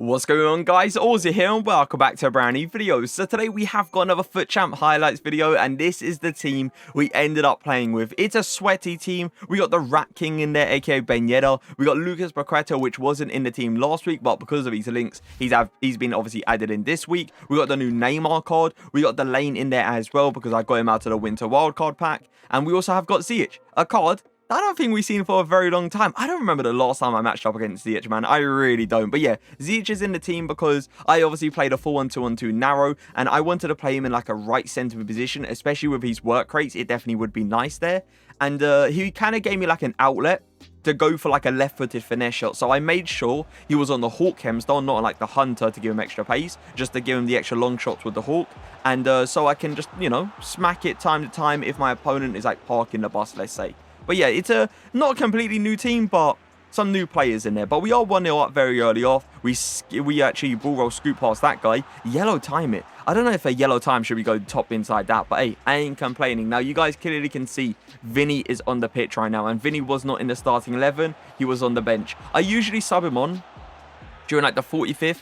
What's going on, guys? Auzio here and welcome back to a brand new video. So today we have got another FUT Champ highlights video, and this is the team we ended up playing with. It's a sweaty team. We got the Rat King in there, aka Benjeda. We got Lucas Paqueta, which wasn't in the team last week, but because of his links, he's been obviously added in this week. We got the new Neymar card. We got the Lane in there as well because I got him out of the Winter Wildcard pack. And we also have got Ziyech, a card I don't think we've seen for a very long time. I don't remember the last time I matched up against Ziyech, man. I really don't. But yeah, Ziyech is in the team because I obviously played a 4-1-2-1-2 narrow, and I wanted to play him in like a right centre position, especially with his work rates. It definitely would be nice there. And he kind of gave me like an outlet to go for like a left-footed finesse shot. So I made sure he was on the Hawk hem style, not on like the Hunter to give him extra pace, just to give him the extra long shots with the Hawk. And so I can just, you know, smack it time to time if my opponent is like parking the bus, let's say. But yeah, it's not a completely new team, but some new players in there. But we are 1-0 up very early off. We actually ball roll scoop past that guy. Yellow time it. I don't know if a yellow time should we go top inside that, but hey, I ain't complaining. Now, you guys clearly can see Vinny is on the pitch right now, and Vinny was not in the starting 11. He was on the bench. I usually sub him on during like the 45th.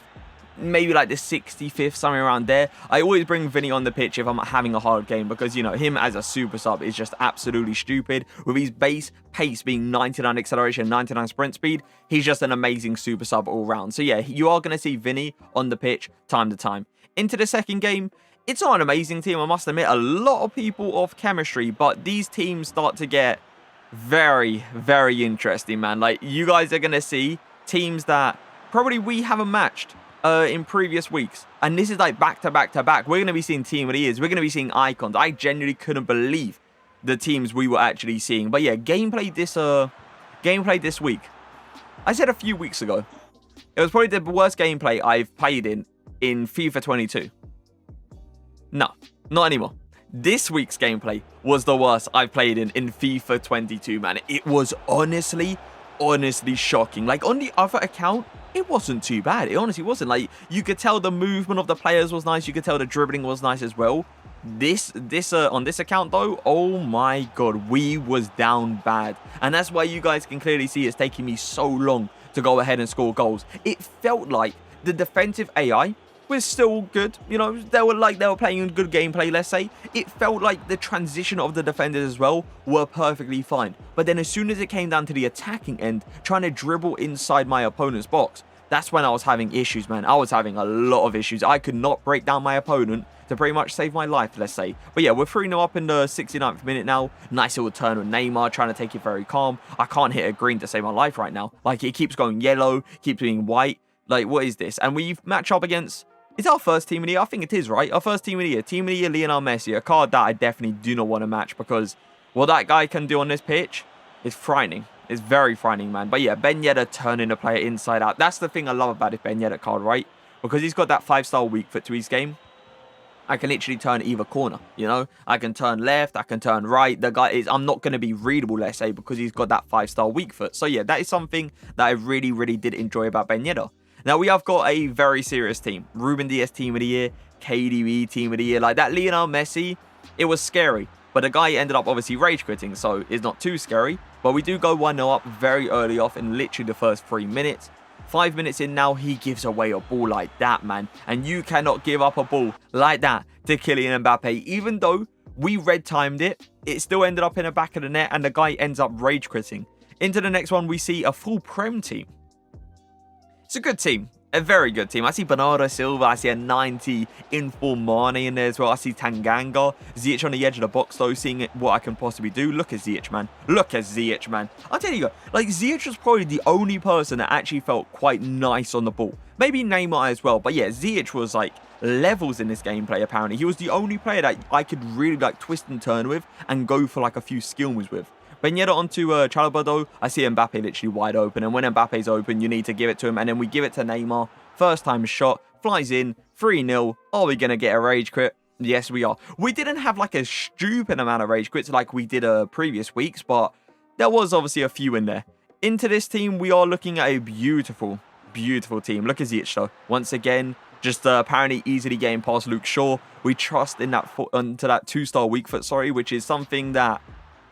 Maybe like the 65th, somewhere around there. I always bring Vinny on the pitch if I'm having a hard game because, you know, him as a super sub is just absolutely stupid. With his base pace being 99 acceleration, 99 sprint speed, he's just an amazing super sub all round. So yeah, you are going to see Vinny on the pitch time to time. Into the second game, it's not an amazing team, I must admit. A lot of people off chemistry, but these teams start to get very, very interesting, man. Like, you guys are going to see teams that probably we haven't matched in previous weeks, and this is like back to back to back. We're going to be seeing team of the years. We're going to be seeing icons. I genuinely couldn't believe the teams we were actually seeing. But yeah, gameplay this week. I said a few weeks ago it was probably the worst gameplay I've played in FIFA 22. No, not anymore. This week's gameplay was the worst I've played in FIFA 22, man. It was honestly shocking. Like, on the other account, it wasn't too bad. It honestly wasn't. Like, you could tell the movement of the players was nice. You could tell the dribbling was nice as well. On this account though, oh my god, we was down bad. And that's why you guys can clearly see it's taking me so long to go ahead and score goals. It felt like the defensive AI was still good. You know, they were playing good gameplay, let's say. It felt like the transition of the defenders as well were perfectly fine. But then as soon as it came down to the attacking end, trying to dribble inside my opponent's box, that's when I was having issues, man. I was having a lot of issues. I could not break down my opponent to pretty much save my life, let's say. But yeah, we're 3-0 up in the 69th minute now. Nice little turn with Neymar, trying to take it very calm. I can't hit a green to save my life right now. Like, it keeps going yellow, keeps being white. Like, what is this? And we match up against... It's our first team of the year. I think it is, right? Our first team of the year. Team of the year, Lionel Messi. A card that I definitely do not want to match because what that guy can do on this pitch is frightening. It's very frightening, man. But yeah, Benjeda turning the player inside out. That's the thing I love about this Benjeda card, right? Because he's got that 5-star weak foot to his game. I can literally turn either corner, you know? I can turn left, I can turn right. The guy is... I'm not going to be readable, let's say, because he's got that 5-star weak foot. So yeah, that is something that I really, really did enjoy about Benjeda. Now, we have got a very serious team. Ruben Dias team of the year, KDB team of the year. Like, that Lionel Messi, it was scary. But the guy ended up obviously rage quitting, so it's not too scary. But we do go 1-0 up very early off in literally the first 3 minutes. 5 minutes in now, he gives away a ball like that, man. And you cannot give up a ball like that to Kylian Mbappe. Even though we red-timed it, it still ended up in the back of the net, and the guy ends up rage quitting. Into the next one, we see a full Prem team. It's a good team. A very good team. I see Bernardo Silva. I see a 90 inform Mane in there as well. I see Tanganga. Ziyech on the edge of the box, though, seeing what I can possibly do. Look at Ziyech, man. Look at Ziyech, man. I'll tell you, like, Ziyech was probably the only person that actually felt quite nice on the ball. Maybe Neymar as well. But yeah, Ziyech was, like, levels in this gameplay, apparently. He was the only player that I could really, like, twist and turn with and go for, like, a few skill moves with. Benjeda onto Chalobah, though. I see Mbappe literally wide open. And when Mbappe's open, you need to give it to him. And then we give it to Neymar. First time shot. Flies in. 3-0. Are we going to get a rage quit? Yes, we are. We didn't have like a stupid amount of rage quits like we did previous weeks. But there was obviously a few in there. Into this team, we are looking at a beautiful, beautiful team. Look at Ziyech, though. Once again, just apparently easily getting past Luke Shaw. We trust in that into that 2-star weak foot, sorry, which is something that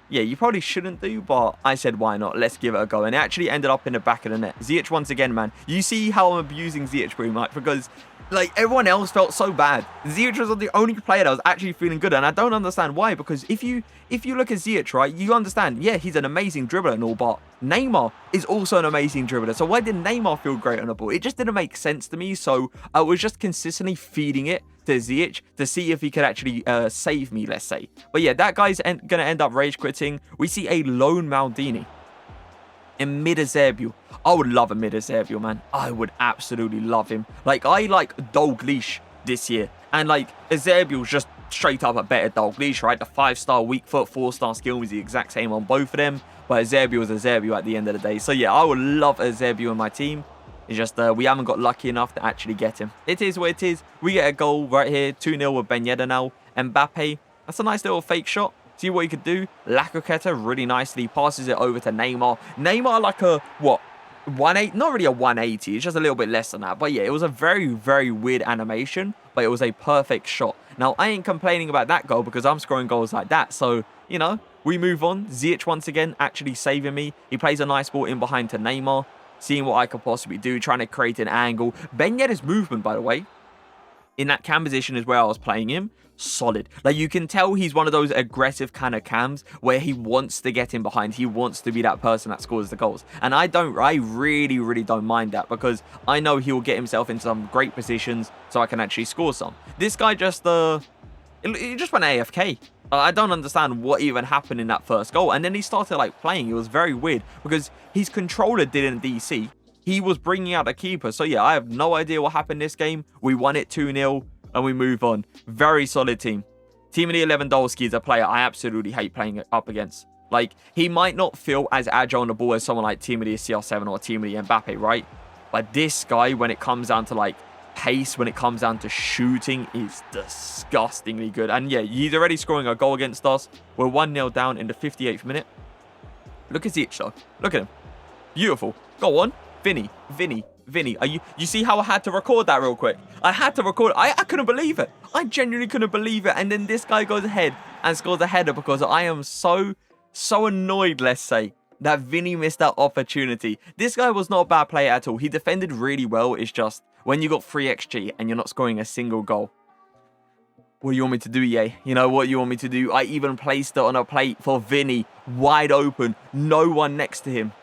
yeah, you probably shouldn't do, but I said, why not? Let's give it a go. And it actually ended up in the back of the net. Ziyech once again, man. You see how I'm abusing Ziyech pretty much because, like, everyone else felt so bad. Ziyech was the only player that was actually feeling good, and I don't understand why, because if you look at Ziyech, right, you understand, yeah, he's an amazing dribbler and all, but Neymar is also an amazing dribbler. So why did Neymar feel great on the ball? It just didn't make sense to me, so I was just consistently feeding it to Ziyech to see if he could actually save me, let's say. But yeah, that guy's going to end up rage quitting. We see a lone Maldini in mid-Eusebio. I would love a mid-Eusebio, man. I would absolutely love him. Like, I like Dalglish this year. And, like, Eusebio's just straight up a better Dalglish, right? The 5-star weak foot, 4-star skill was the exact same on both of them. But Eusebio is Eusebio at the end of the day. So, yeah, I would love Eusebio in my team. It's just we haven't got lucky enough to actually get him. It is what it is. We get a goal right here. 2-0 with Ben Yedder now. Mbappe, that's a nice little fake shot. See what he could do. LAKEY really nicely passes it over to Neymar. Neymar like a, what, 180? Not really a 180. It's just a little bit less than that. But yeah, it was a very, very weird animation. But it was a perfect shot. Now, I ain't complaining about that goal because I'm scoring goals like that. So, you know, we move on. Ziyech once again actually saving me. He plays a nice ball in behind to Neymar. Seeing what I could possibly do. Trying to create an angle. Ben Yedder's movement, by the way, in that cam position is where I was playing him. Solid. Like, you can tell he's one of those aggressive kind of cams where he wants to get in behind. He wants to be that person that scores the goals. And I really, really don't mind that because I know he will get himself in some great positions so I can actually score some. This guy just, he just went AFK. I don't understand what even happened in that first goal. And then he started, like, playing. It was very weird because his controller didn't DC. He was bringing out a keeper. So, yeah, I have no idea what happened this game. We won it 2-0. And we move on. Very solid team. Team of the Lewandowski is a player I absolutely hate playing up against. Like, he might not feel as agile on the ball as someone like Team of the CR7 or Team of the Mbappe, right? But this guy, when it comes down to, like, pace, when it comes down to shooting, is disgustingly good. And, yeah, he's already scoring a goal against us. We're 1-0 down in the 58th minute. Look at Ziyech, though. Look at him. Beautiful. Go on. Vinny. You see how I had to record that real quick? I had to record it. I couldn't believe it. I genuinely couldn't believe it. And then this guy goes ahead and scores a header because I am so annoyed, let's say, that Vinny missed that opportunity. This guy was not a bad player at all. He defended really well. It's just when you got 3 XG and you're not scoring a single goal. What do you want me to do, Ye? You know what you want me to do? I even placed it on a plate for Vinny. Wide open. No one next to him.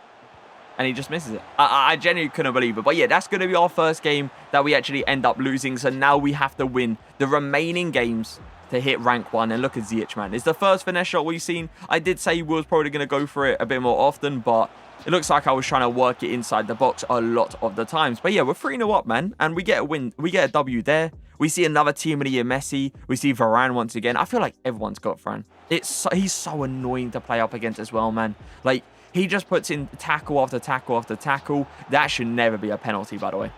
And he just misses it. I genuinely couldn't believe it. But yeah, that's going to be our first game that we actually end up losing. So now we have to win the remaining games to hit rank 1. And look at Ziyech, man. It's the first finesse shot we've seen. I did say we was probably going to go for it a bit more often. But it looks like I was trying to work it inside the box a lot of the times. But yeah, we're 3-0 up, man. And we get a win. We get a W there. We see another team of the year, Messi. We see Varane once again. I feel like everyone's got Varane. He's so annoying to play up against as well, man. Like, he just puts in tackle after tackle after tackle. That should never be a penalty, by the way.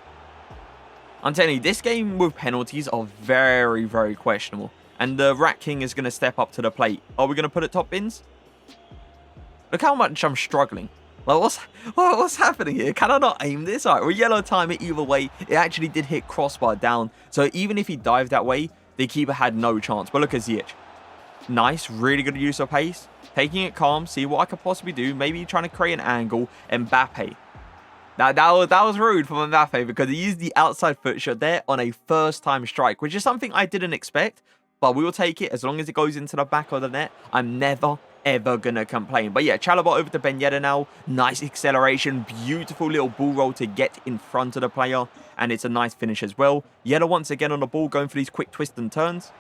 I'm telling you, this game with penalties are very, very questionable. And the Rat King is going to step up to the plate. Are we going to put it top bins? Look how much I'm struggling. Like, what's happening here? Can I not aim this? All right, we'll yellow time it either way. It actually did hit crossbar down. So even if he dived that way, the keeper had no chance. But look at Ziyech. Nice, really good use of pace. Taking it calm, see what I could possibly do. Maybe trying to create an angle. Mbappe. That was rude from Mbappe because he used the outside foot shot there on a first-time strike, which is something I didn't expect. But we will take it as long as it goes into the back of the net. I'm never, ever going to complain. But yeah, Chalobah over to Ben Yedder now. Nice acceleration. Beautiful little ball roll to get in front of the player. And it's a nice finish as well. Yedder once again on the ball, going for these quick twists and turns.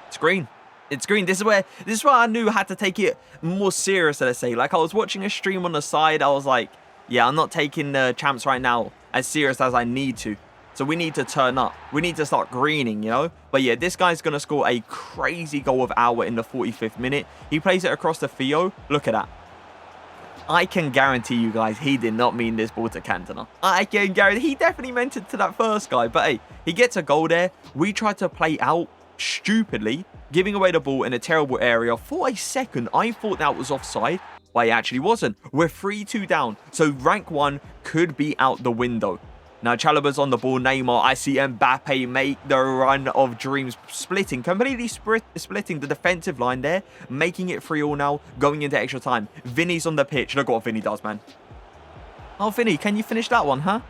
It's green. It's green. This is where I knew I had to take it more serious, let's say. Like, I was watching a stream on the side. I was like, yeah, I'm not taking the champs right now as serious as I need to. So we need to turn up. We need to start greening, you know? But yeah, this guy's going to score a crazy goal of hour in the 45th minute. He plays it across to Theo. Look at that. I can guarantee you guys he did not mean this ball to Cantona. I can guarantee. He definitely meant it to that first guy. But hey, he gets a goal there. We tried to play out stupidly, giving away the ball in a terrible area. For a second, I thought that was offside, but it actually wasn't. We're 3-2 down, so rank 1 could be out the window. Now, Chalobah's on the ball. Neymar. I see Mbappe make the run of dreams. Splitting. Completely splitting the defensive line there. Making it 3-3 now. Going into extra time. Vinny's on the pitch. Look what Vinny does, man. Oh, Vinny, can you finish that one, huh?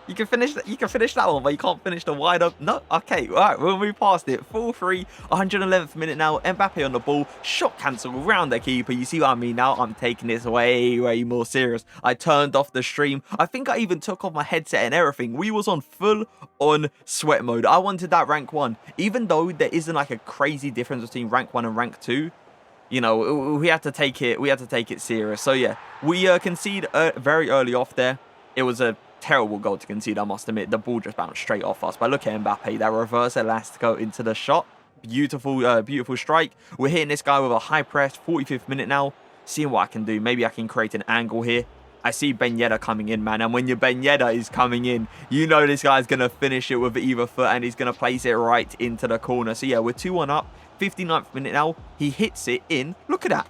You can finish that one, but you can't finish the wide up. No, okay, all right, we'll move past it. 4-3, 111th minute now. Mbappe on the ball, shot cancel around the keeper. You see what I mean now? I'm taking this way more serious. I turned off the stream. I think I even took off my headset and everything. We was on full on sweat mode. I wanted that rank 1, even though there isn't like a crazy difference between rank 1 and rank 2. You know, we had to take it. We had to take it serious. So yeah, we concede very early off there. It was a terrible goal to concede, I must admit. The ball just bounced straight off us. But look at Mbappe, that reverse elastico into the shot. Beautiful, beautiful strike. We're hitting this guy with a high press. 45th minute now. Seeing what I can do. Maybe I can create an angle here. I see Ben Yedder coming in, man. And when your Ben Yedder is coming in, you know this guy's going to finish it with either foot and he's going to place it right into the corner. So yeah, we're 2-1 up. 59th minute now. He hits it in. Look at that.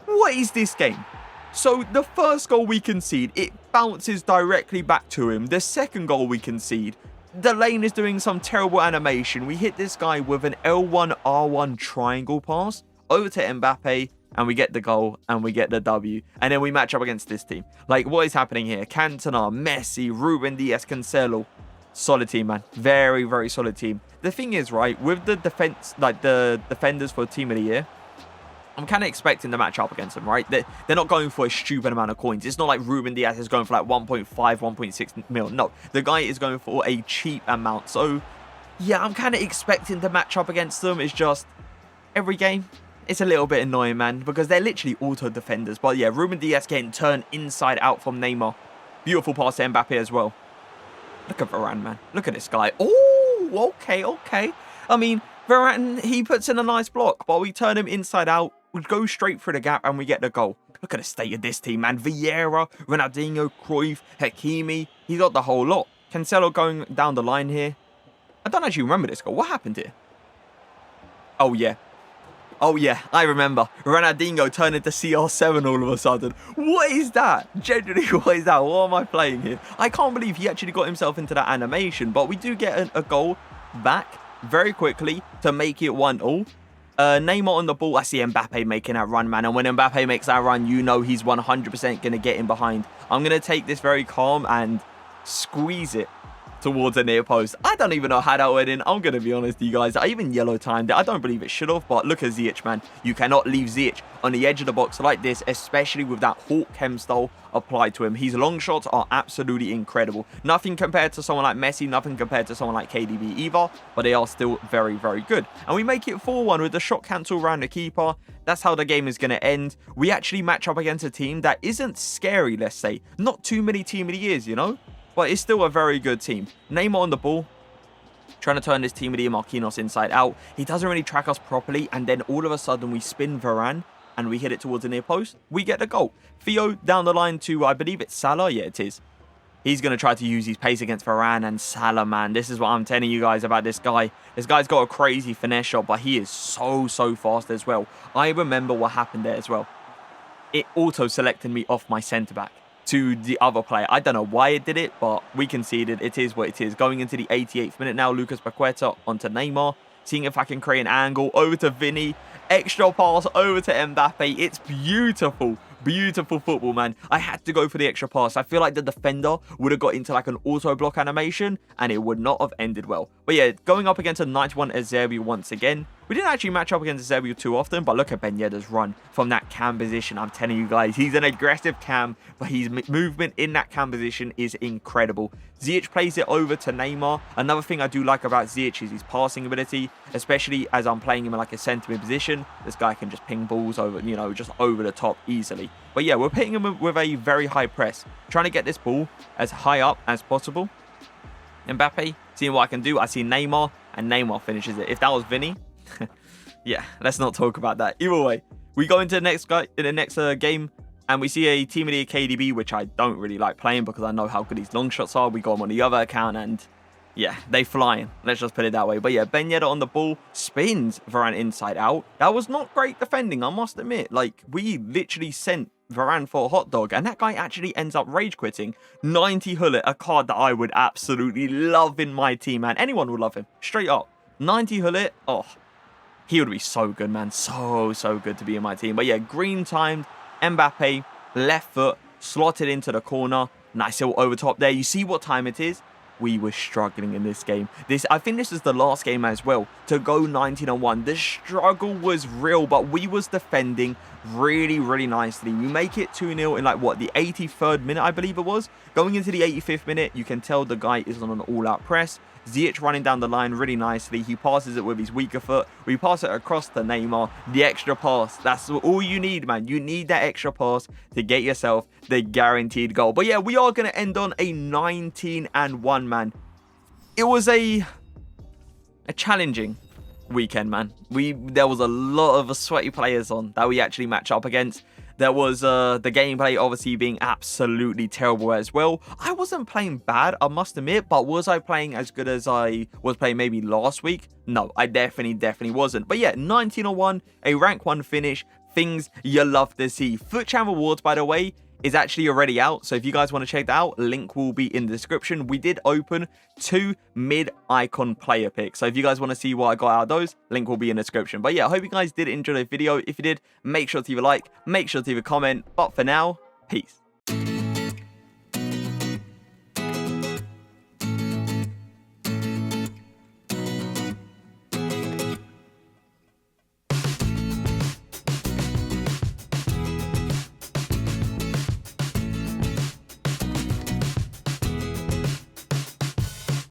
What is this game? So the first goal we concede, it bounces directly back to him. The second goal we concede, the lane is doing some terrible animation. We hit this guy with an L1, R1 triangle pass over to Mbappe, and we get the goal, and we get the W. And then we match up against this team. Like, what is happening here? Cantona, Messi, Ruben Diaz, Cancelo. Solid team, man. Very, very solid team. The thing is, right, with the defense, like the defenders for Team of the Year, I'm kind of expecting to match up against them, right? They're not going for a stupid amount of coins. It's not like Ruben Diaz is going for like 1.5, 1.6 mil. No, the guy is going for a cheap amount. So, yeah, I'm kind of expecting to match up against them. It's just every game, it's a little bit annoying, man, because they're literally auto defenders. But yeah, Ruben Diaz getting turned inside out from Neymar. Beautiful pass to Mbappe as well. Look at Varane, man. Look at this guy. Oh, okay. I mean, Varane, he puts in a nice block, but we turn him inside out. We go straight through the gap and we get the goal. Look at the state of this team, man. Vieira, Ronaldinho, Cruyff, Hakimi. He got the whole lot. Cancelo going down the line here. I don't actually remember this goal. What happened here? Oh, yeah, I remember. Ronaldinho turned into CR7 all of a sudden. What is that? Genuinely, what is that? What am I playing here? I can't believe he actually got himself into that animation. But we do get a goal back very quickly to make it 1-1. Neymar on the ball. I see Mbappe making that run, man. And when Mbappe makes that run, you know he's 100% going to get in behind. I'm going to take this very calm and squeeze it towards the near post. I don't even know how that went in. I'm going to be honest with you guys. I even yellow timed it. I don't believe it should have, but look at Ziyech, man. You cannot leave Ziyech on the edge of the box like this, especially with that Hawk Chem style applied to him. His long shots are absolutely incredible. Nothing compared to someone like Messi, nothing compared to someone like KDB either, but they are still very, very good. And we make it 4-1 with the shot cancel around the keeper. That's how the game is going to end. We actually match up against a team that isn't scary, let's say. Not too many Team of the Years, you know? But it's still a very good team. Neymar on the ball. Trying to turn this Team of the Year Marquinhos inside out. He doesn't really track us properly. And then all of a sudden we spin Varane. And we hit it towards the near post. We get the goal. Theo down the line to, I believe it's Salah. Yeah, it is. He's going to try to use his pace against Varane and Salah, man. This is what I'm telling you guys about this guy. This guy's got a crazy finesse shot. But he is so fast as well. I remember what happened there as well. It auto-selected me off my centre-back to the other player. I don't know why it did it, but we conceded. It is what it is. Going into the 88th minute now, Lucas Paqueta onto Neymar. Seeing if I can create an angle. Over to Vinny. Extra pass over to Mbappe. It's beautiful. Beautiful football, man. I had to go for the extra pass. I feel like the defender would have got into like an auto block animation and it would not have ended well. But yeah, going up against a 91 Eusebio once again. We didn't actually match up against Eusebio too often, but look at Ben Yedder's run from that cam position. I'm telling you guys, he's an aggressive cam, but his movement in that cam position is incredible. Ziyech plays it over to Neymar. Another thing I do like about Ziyech is his passing ability, especially as I'm playing him in like a centre mid position. This guy can just ping balls over, you know, just over the top easily. But yeah, we're hitting him with a very high press, trying to get this ball as high up as possible. Mbappe, seeing what I can do. I see Neymar, and Neymar finishes it. If that was Vinny, yeah, let's not talk about that. Either way, we go into the next game, and we see a Team of the Year KDB, which I don't really like playing because I know how good his long shots are. We got him on the other account, and yeah, they flying. Let's just put it that way. But yeah, Ben Yedder on the ball, spins Varane inside out. That was not great defending, I must admit. Like, we literally sent Varane for a hot dog, and that guy actually ends up rage quitting. 90 Hullet, a card that I would absolutely love in my team, man. Anyone would love him, straight up. 90 Hullet, oh, he would be so good, man. So good to be in my team. But yeah, green timed, Mbappe, left foot, slotted into the corner. Nice little over top there. You see what time it is? We were struggling in this game. I think this is the last game as well to go 19-1. The struggle was real, but we was defending really nicely. We make it 2-0 in like what, the 83rd minute, I believe it was. Going into the 85th minute, you can tell the guy is on an all-out press. Ziyech running down the line really nicely. He passes it with his weaker foot. We pass it across to Neymar. The extra pass. That's all you need, man. You need that extra pass to get yourself the guaranteed goal. But yeah, we are going to end on a 19-1, man. It was a challenging weekend, man. There was a lot of sweaty players on that we actually match up against. There was the gameplay obviously being absolutely terrible as well. I wasn't playing bad, I must admit, but was I playing as good as I was playing maybe last week? No, I definitely wasn't. But yeah, 19-1, a rank 1 finish, things you love to see. FUT Champ Awards, by the way, is actually already out, so if you guys want to check that out, link will be in the description. We did open 2 mid-icon player picks, so if you guys want to see what I got out of those, link will be in the description. But yeah, I hope you guys did enjoy the video. If you did, make sure to leave a like, make sure to leave a comment, but for now, peace.